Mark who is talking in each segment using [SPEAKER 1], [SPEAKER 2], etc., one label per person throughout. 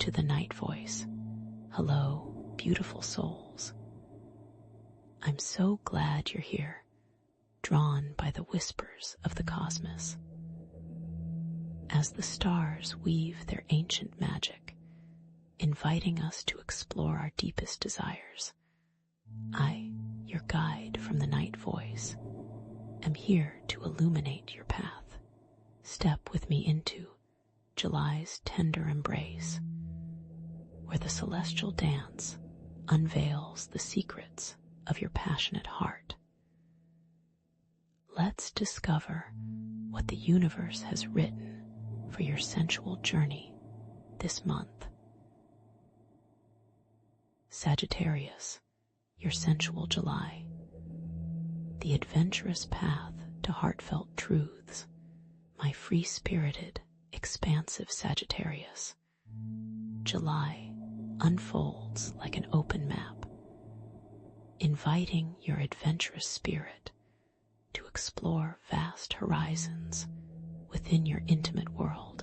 [SPEAKER 1] to the night voice. Hello, beautiful souls. I'm so glad you're here, drawn by the whispers of the cosmos. As the stars weave their ancient magic, inviting us to explore our deepest desires, I, your guide from the night voice, am here to illuminate your path. Step with me into July's tender embrace, where the celestial dance unveils the secrets of your passionate heart. Let's discover what the universe has written for your sensual journey this month. Sagittarius, your sensual July, the adventurous path to heartfelt truths, my free-spirited, expansive Sagittarius. July unfolds like an open map, inviting your adventurous spirit to explore vast horizons within your intimate world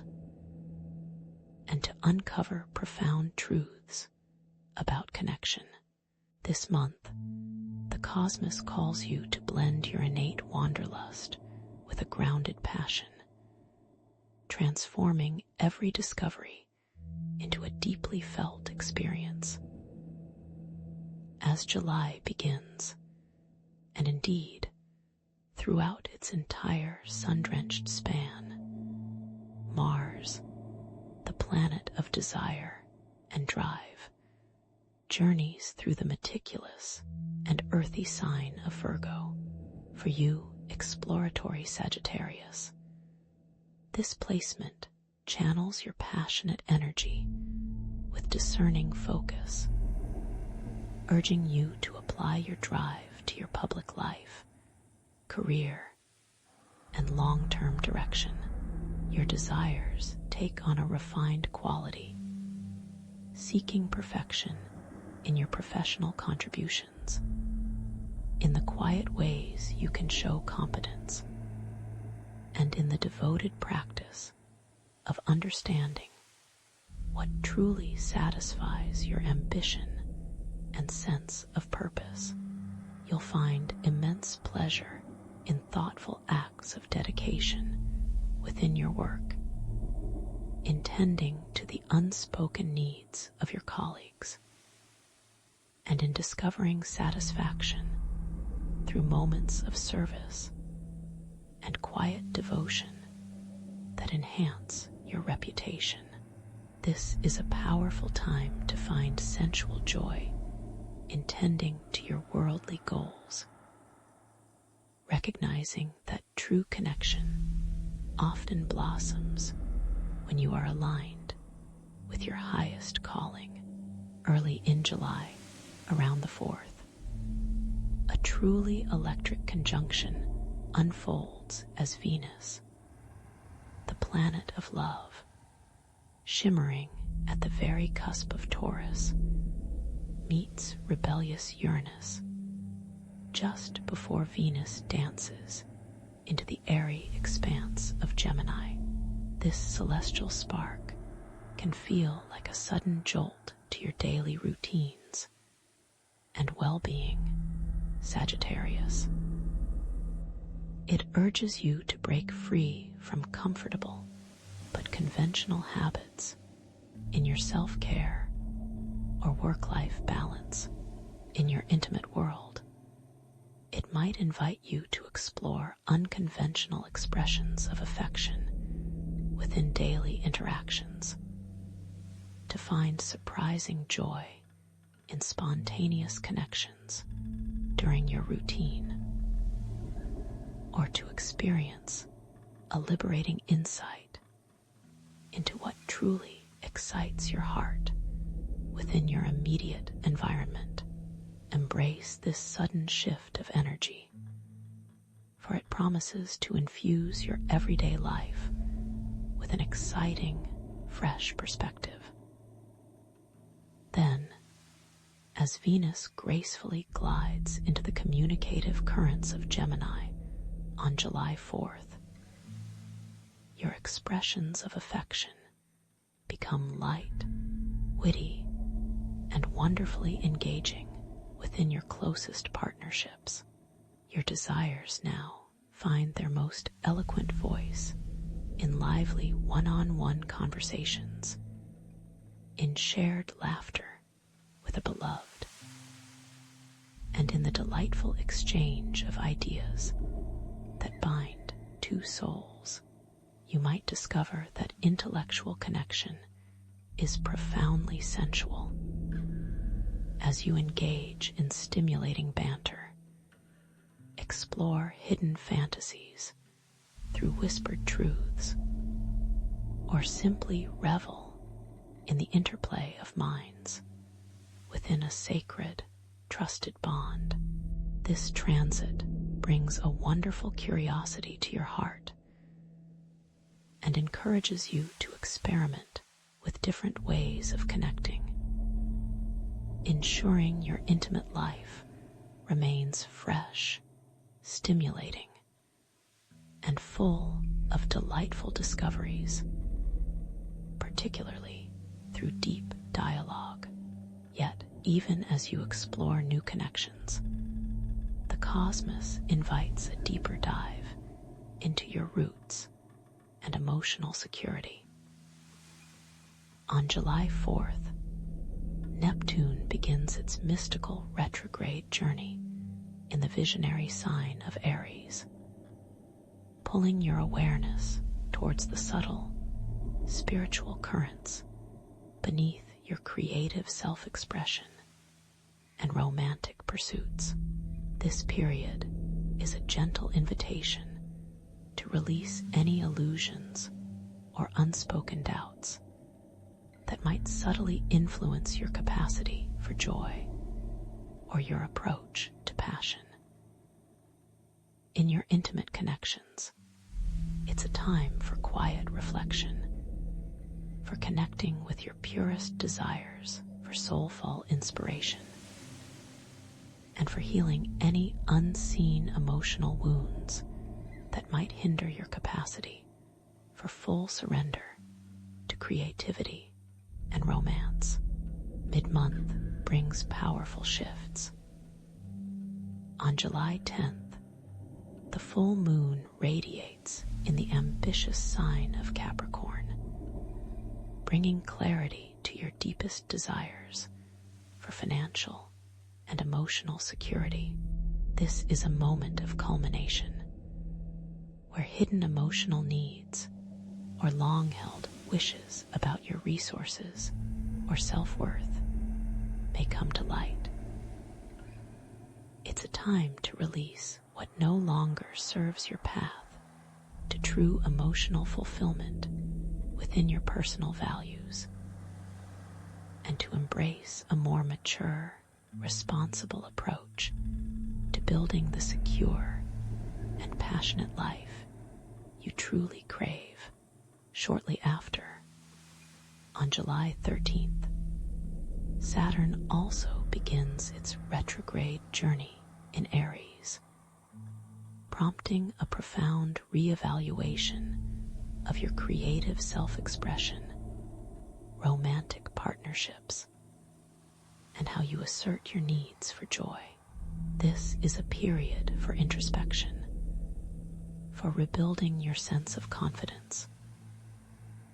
[SPEAKER 1] and to uncover profound truths about connection. This month, the cosmos calls you to blend your innate wanderlust with a grounded passion, transforming every discovery into a deeply felt experience. As July begins, and indeed, throughout its entire sun-drenched span, Mars, the planet of desire and drive, journeys through the meticulous and earthy sign of Virgo. For you, exploratory Sagittarius, this placement channels your passionate energy with discerning focus, urging you to apply your drive to your public life, career, and long-term direction. Your desires take on a refined quality, seeking perfection in your professional contributions. In the quiet ways you can show competence, and in the devoted practice of understanding what truly satisfies your ambition and sense of purpose, you'll find immense pleasure in thoughtful acts of dedication within your work, intending to the unspoken needs of your colleagues, and in discovering satisfaction through moments of service and quiet devotion that enhance your reputation. This is a powerful time to find sensual joy in tending to your worldly goals, recognizing that true connection often blossoms when you are aligned with your highest calling. Early in July, around the 4th, a truly electric conjunction unfolds as Venus, the planet of love, shimmering at the very cusp of Taurus, meets rebellious Uranus just before Venus dances into the airy expanse of Gemini. This celestial spark can feel like a sudden jolt to your daily routines and well-being, Sagittarius. It urges you to break free from comfortable but conventional habits in your self-care or work-life balance. In your intimate world, it might invite you to explore unconventional expressions of affection within daily interactions, to find surprising joy in spontaneous connections during your routine, or to experience a liberating insight into what truly excites your heart within your immediate environment. Embrace this sudden shift of energy, for it promises to infuse your everyday life with an exciting, fresh perspective. Then, as Venus gracefully glides into the communicative currents of Gemini on July 4th, your expressions of affection become light witty, and wonderfully engaging within your closest partnerships. Your desires now find their most eloquent voice in lively one-on-one conversations, in shared laughter with a beloved, and in the delightful exchange of ideas that bind two souls. You might discover that intellectual connection is profoundly sensual as you engage in stimulating banter, explore hidden fantasies through whispered truths, or simply revel in the interplay of minds within a sacred, trusted bond. This transit brings a wonderful curiosity to your heart and encourages you to experiment with different ways of connecting, ensuring your intimate life remains fresh, stimulating, and full of delightful discoveries, particularly through deep dialogue. Yet, even as you explore new connections, the cosmos invites a deeper dive into your roots and emotional security. On July 4th, Neptune begins its mystical retrograde journey in the visionary sign of Aries, pulling your awareness towards the subtle, spiritual currents beneath your creative self-expression and romantic pursuits. This period is a gentle invitation to release any illusions or unspoken doubts that might subtly influence your capacity for joy or your approach to passion. In your intimate connections, it's a time for quiet reflection, for connecting with your purest desires, for soulful inspiration, and for healing any unseen emotional wounds that might hinder your capacity for full surrender to creativity and romance. Mid-month brings powerful shifts. On July 10th, the full moon radiates in the ambitious sign of Capricorn, bringing clarity to your deepest desires for financial and emotional security. This is a moment of culmination, where hidden emotional needs or long-held wishes about your resources or self-worth may come to light. It's a time to release what no longer serves your path to true emotional fulfillment within your personal values, and to embrace a more mature, responsible approach to building the secure and passionate life you truly crave. Shortly after, on July 13th, Saturn also begins its retrograde journey in Aries, prompting a profound reevaluation of your creative self-expression, romantic partnerships, and how you assert your needs for joy. This is a period for introspection, for rebuilding your sense of confidence,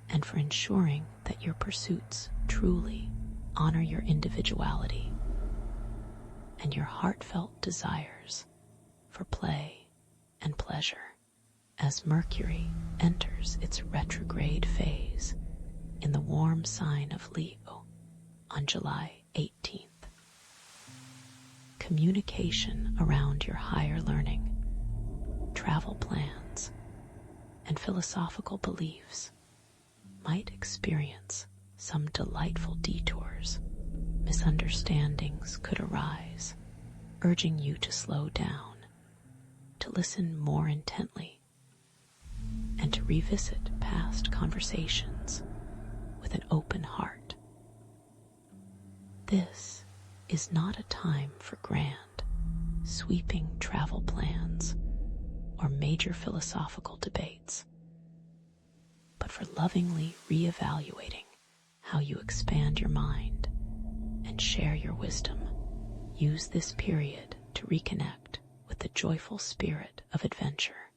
[SPEAKER 1] and for ensuring that your pursuits truly honor your individuality and your heartfelt desires for play and pleasure. As Mercury enters its retrograde phase in the warm sign of Leo on July 18th, communication around your higher learning, travel plans, and philosophical beliefs might experience some delightful detours. Misunderstandings could arise, urging you to slow down, to listen more intently, and to revisit past conversations with an open heart. This is not a time for grand, sweeping travel plans or major philosophical debates, but for lovingly reevaluating how you expand your mind and share your wisdom. Use this period to reconnect with the joyful spirit of adventure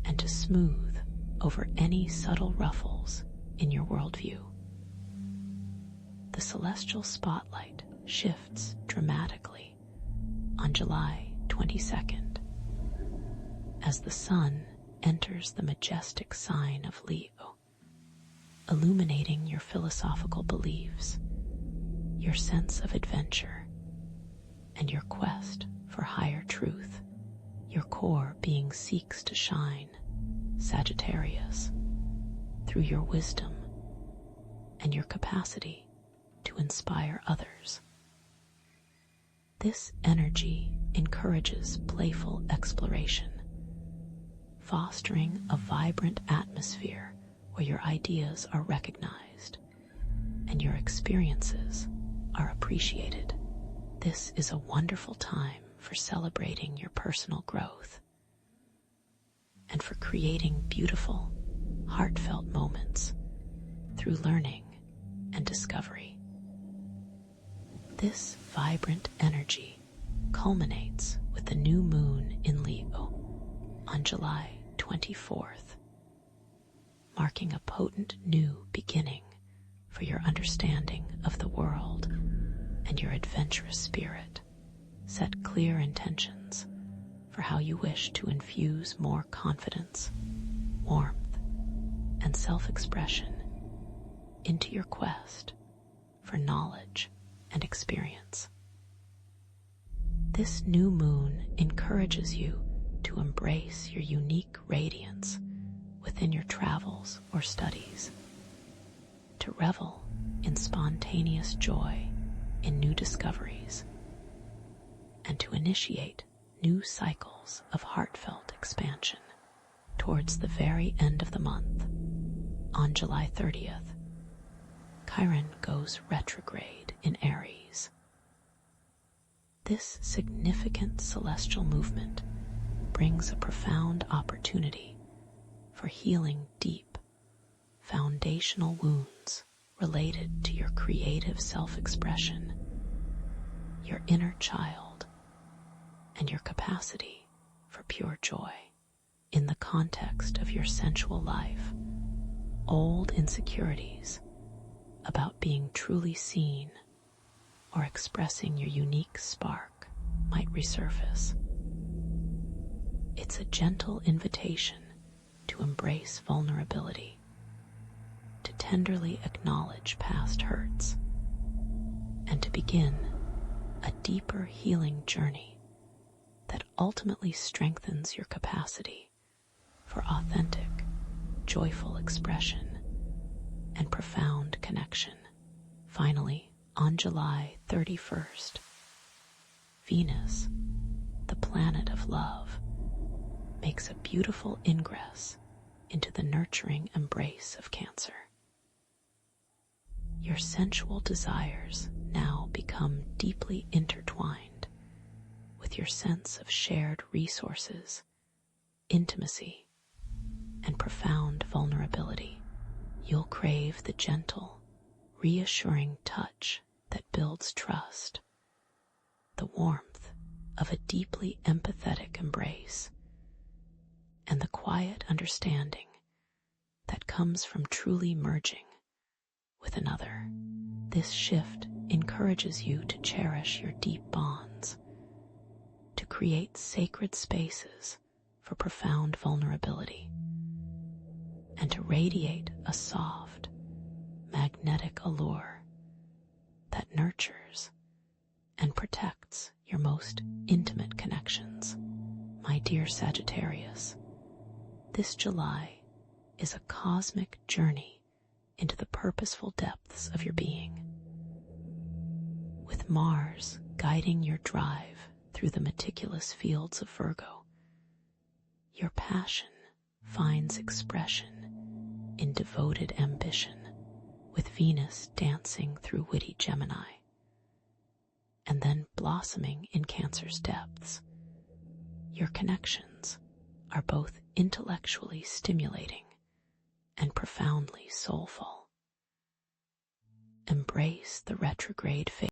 [SPEAKER 1] and to smooth over any subtle ruffles in your worldview. The celestial spotlight shifts dramatically on July 22nd as the sun enters the majestic sign of Leo, illuminating your philosophical beliefs, your sense of adventure, and your quest for higher truth. Your core being seeks to shine, Sagittarius, through your wisdom and your capacity to inspire others. This energy encourages playful exploration, fostering a vibrant atmosphere where your ideas are recognized and your experiences are appreciated. This is a wonderful time for celebrating your personal growth and for creating beautiful, heartfelt moments through learning and discovery. This vibrant energy culminates with the new moon in Leo on July 24th, marking a potent new beginning for your understanding of the world and your adventurous spirit. Set clear intentions for how you wish to infuse more confidence, warmth, and self-expression into your quest for knowledge and experience. This new moon encourages you to embrace your unique radiance within your travels or studies, to revel in spontaneous joy in new discoveries, and to initiate new cycles of heartfelt expansion. Towards the very end of the month, on July 30th, Chiron goes retrograde in Aries. This significant celestial movement brings a profound opportunity for healing deep, foundational wounds related to your creative self-expression, your inner child, and your capacity for pure joy. In the context of your sensual life, old insecurities about being truly seen or expressing your unique spark might resurface. It's a gentle invitation to embrace vulnerability, to tenderly acknowledge past hurts, and to begin a deeper healing journey that ultimately strengthens your capacity for authentic, joyful expression and profound connection. Finally, on July 31st, Venus, the planet of love, makes a beautiful ingress into the nurturing embrace of Cancer. Your sensual desires now become deeply intertwined with your sense of shared resources, intimacy, and profound vulnerability. You'll crave the gentle, reassuring touch that builds trust, the warmth of a deeply empathetic embrace, and the quiet understanding that comes from truly merging with another. This shift encourages you to cherish your deep bonds, to create sacred spaces for profound vulnerability, and to radiate a soft, magnetic allure that nurtures and protects your most intimate connections. My dear Sagittarius, this July is a cosmic journey into the purposeful depths of your being. With Mars guiding your drive through the meticulous fields of Virgo, your passion finds expression in devoted ambition, with Venus dancing through witty Gemini, and then blossoming in Cancer's depths. Your connections are both intellectually stimulating and profoundly soulful. embrace the retrograde phase.